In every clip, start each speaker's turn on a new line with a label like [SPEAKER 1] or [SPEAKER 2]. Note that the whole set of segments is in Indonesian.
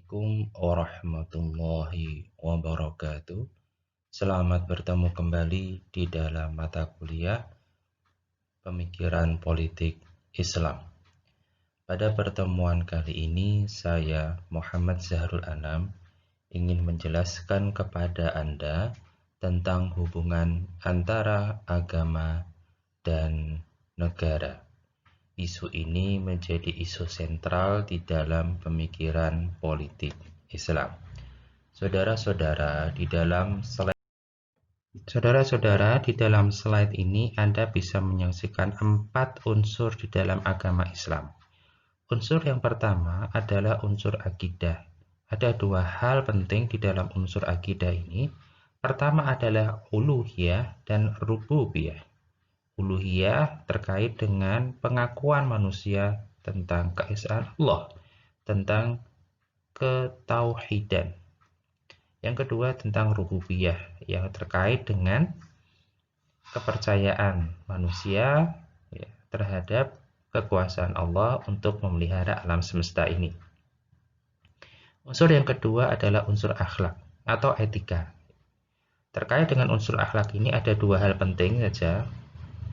[SPEAKER 1] Assalamualaikum warahmatullahi wabarakatuh. Selamat bertemu kembali di dalam mata kuliah Pemikiran Politik Islam. Pada pertemuan kali ini, saya Muhammad Zahrul Anam ingin menjelaskan kepada Anda tentang hubungan antara agama dan negara. Isu ini menjadi isu sentral di dalam pemikiran politik Islam. Saudara-saudara, di dalam slide ini Anda bisa menyaksikan 4 unsur di dalam agama Islam. Unsur yang pertama adalah unsur akidah. Ada 2 hal penting di dalam unsur akidah ini. Pertama adalah uluhiyah dan rububiyah. Uluhiyah terkait dengan pengakuan manusia tentang keesaan Allah, tentang ketauhidan. Yang kedua tentang rububiyah, yang terkait dengan kepercayaan manusia terhadap kekuasaan Allah untuk memelihara alam semesta ini. Unsur yang kedua adalah unsur akhlak atau etika. Terkait dengan unsur akhlak ini ada 2 hal penting saja,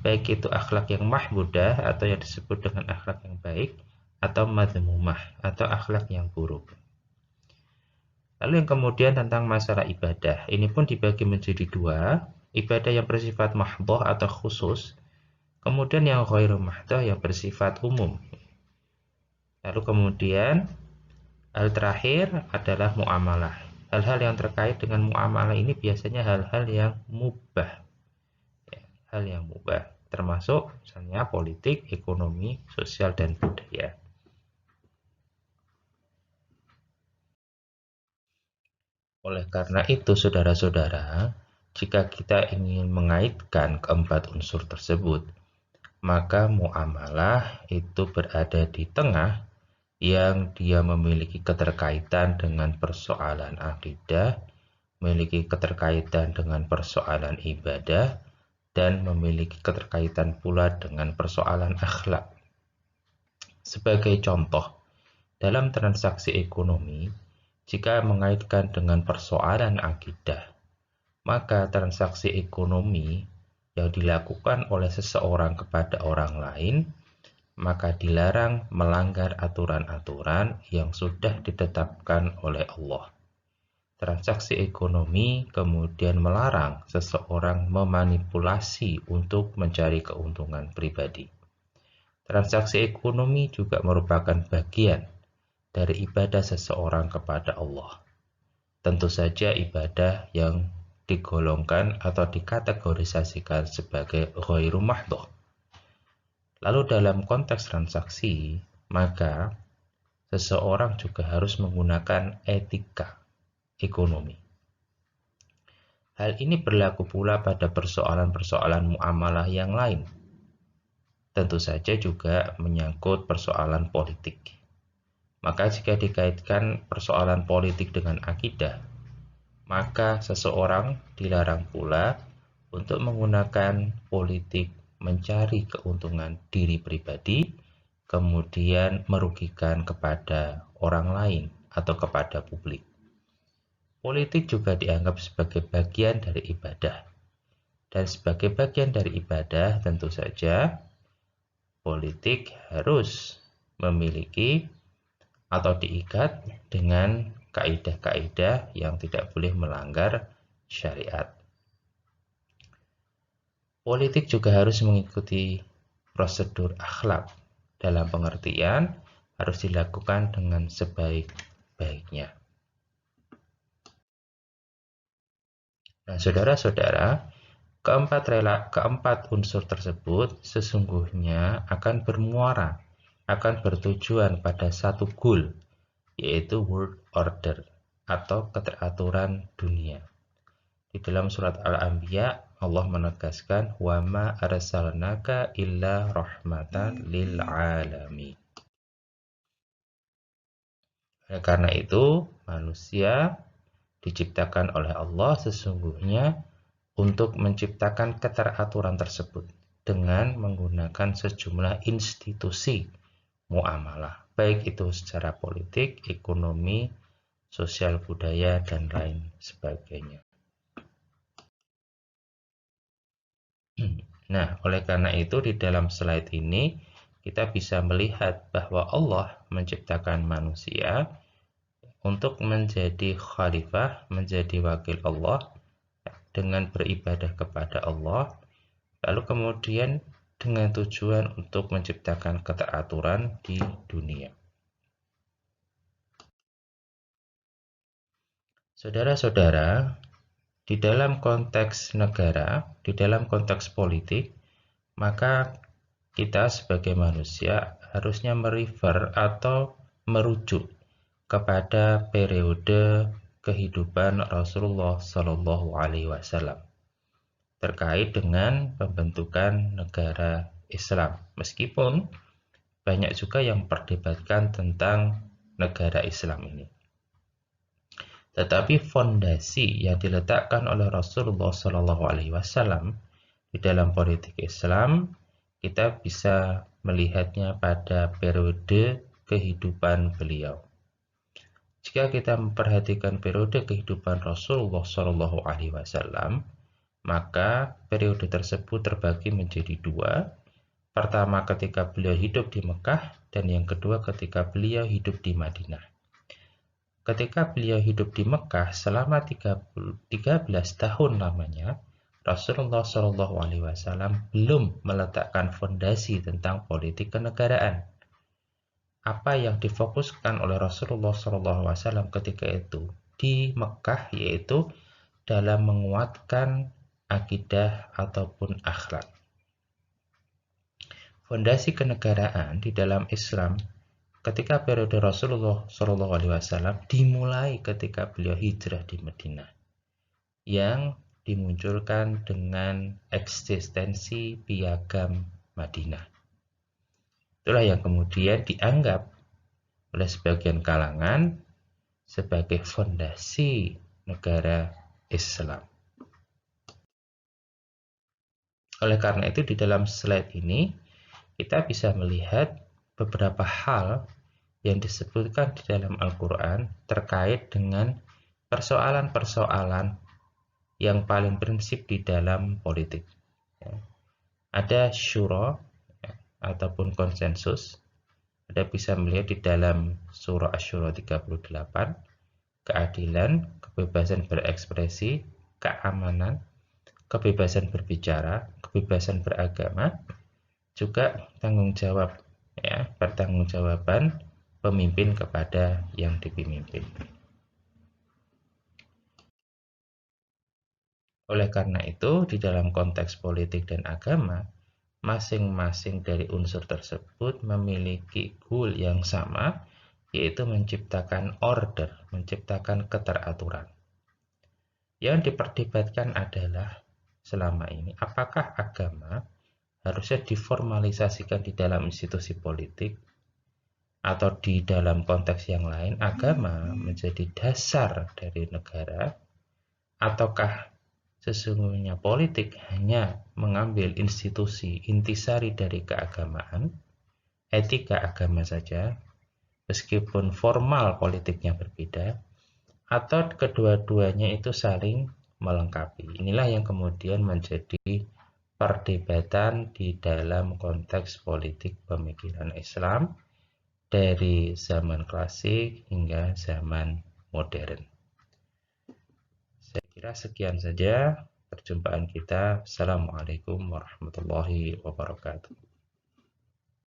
[SPEAKER 1] baik itu akhlak yang mahmudah atau yang disebut dengan akhlak yang baik, atau madhmumah atau akhlak yang buruk. Lalu yang kemudian tentang masalah ibadah, ini pun dibagi menjadi 2, ibadah yang bersifat mahdhah atau khusus, kemudian yang ghairu mahdhah yang bersifat umum. Lalu kemudian hal terakhir adalah muamalah. Hal-hal yang terkait dengan muamalah ini biasanya hal-hal yang mubah. Hal yang mubah termasuk misalnya politik, ekonomi, sosial, dan budaya. Oleh karena itu, saudara-saudara, jika kita ingin mengaitkan keempat unsur tersebut, maka muamalah itu berada di tengah, yang dia memiliki keterkaitan dengan persoalan akidah, memiliki keterkaitan dengan persoalan ibadah, dan memiliki keterkaitan pula dengan persoalan akhlak. Sebagai contoh, dalam transaksi ekonomi, jika mengaitkan dengan persoalan akidah, maka transaksi ekonomi yang dilakukan oleh seseorang kepada orang lain, maka dilarang melanggar aturan-aturan yang sudah ditetapkan oleh Allah. Transaksi ekonomi kemudian melarang seseorang memanipulasi untuk mencari keuntungan pribadi. Transaksi ekonomi juga merupakan bagian dari ibadah seseorang kepada Allah. Tentu saja ibadah yang digolongkan atau dikategorisasikan sebagai ghairu mahdhah. Lalu dalam konteks transaksi, maka seseorang juga harus menggunakan etika ekonomi. Hal ini berlaku pula pada persoalan-persoalan muamalah yang lain. Tentu saja juga menyangkut persoalan politik. Maka jika dikaitkan persoalan politik dengan akidah, maka seseorang dilarang pula untuk menggunakan politik mencari keuntungan diri pribadi, kemudian merugikan kepada orang lain atau kepada publik. Politik juga dianggap sebagai bagian dari ibadah. Dan sebagai bagian dari ibadah, tentu saja politik harus memiliki atau diikat dengan kaidah-kaidah yang tidak boleh melanggar syariat. Politik juga harus mengikuti prosedur akhlak, dalam pengertian harus dilakukan dengan sebaik-baiknya. Nah, saudara-saudara, keempat unsur tersebut sesungguhnya akan bermuara, akan bertujuan pada satu goal, yaitu world order atau keteraturan dunia. Di dalam surat Al-Anbiya, Allah menegaskan, "Wa ma arsalnaka illa rahmatan lil alamin." Karena itu, manusia diciptakan oleh Allah sesungguhnya untuk menciptakan keteraturan tersebut dengan menggunakan sejumlah institusi muamalah, baik itu secara politik, ekonomi, sosial budaya, dan lain sebagainya. Nah, oleh karena itu di dalam slide ini kita bisa melihat bahwa Allah menciptakan manusia untuk menjadi khalifah, menjadi wakil Allah dengan beribadah kepada Allah, lalu kemudian dengan tujuan untuk menciptakan keteraturan di dunia. Saudara-saudara, di dalam konteks negara, di dalam konteks politik, maka kita sebagai manusia harusnya merefer atau merujuk kepada periode kehidupan Rasulullah Shallallahu Alaihi Wasallam terkait dengan pembentukan negara Islam. Meskipun banyak juga yang memperdebatkan tentang negara Islam ini. Tetapi fondasi yang diletakkan oleh Rasulullah Shallallahu Alaihi Wasallam di dalam politik Islam, kita bisa melihatnya pada periode kehidupan beliau. Jika kita memperhatikan periode kehidupan Rasulullah Shallallahu Alaihi Wasallam, maka periode tersebut terbagi menjadi dua. Pertama ketika beliau hidup di Mekah, dan yang kedua ketika beliau hidup di Madinah. Ketika beliau hidup di Mekah selama 13 tahun lamanya, Rasulullah Shallallahu Alaihi Wasallam belum meletakkan fondasi tentang politik kenegaraan. Apa yang difokuskan oleh Rasulullah Shallallahu Alaihi Wasallam ketika itu di Mekah yaitu dalam menguatkan akidah ataupun akhlak. Fondasi kenegaraan di dalam Islam ketika periode Rasulullah Shallallahu Alaihi Wasallam dimulai ketika beliau hijrah di Madinah, yang dimunculkan dengan eksistensi piagam Madinah. Itulah yang kemudian dianggap oleh sebagian kalangan sebagai fondasi negara Islam. Oleh karena itu di dalam slide ini kita bisa melihat beberapa hal yang disebutkan di dalam Al-Quran terkait dengan persoalan-persoalan yang paling prinsip di dalam politik. Ada syura ataupun konsensus. Anda bisa melihat di dalam surah Asy-Syura 38, keadilan, kebebasan berekspresi, keamanan, kebebasan berbicara, kebebasan beragama, juga tanggung jawab, pertanggungjawaban pemimpin kepada yang dipimpin. Oleh karena itu, di dalam konteks politik dan agama, masing-masing dari unsur tersebut memiliki goal yang sama, yaitu menciptakan order, menciptakan keteraturan. Yang diperdebatkan adalah selama ini, apakah agama harusnya diformalisasikan di dalam institusi politik, atau di dalam konteks yang lain agama menjadi dasar dari negara, ataukah sesungguhnya politik hanya mengambil institusi intisari dari keagamaan, etika agama saja, meskipun formal politiknya berbeda, atau kedua-duanya itu saling melengkapi. Inilah yang kemudian menjadi perdebatan di dalam konteks politik pemikiran Islam dari zaman klasik hingga zaman modern. Saya kira sekian saja perjumpaan kita. Assalamualaikum warahmatullahi wabarakatuh.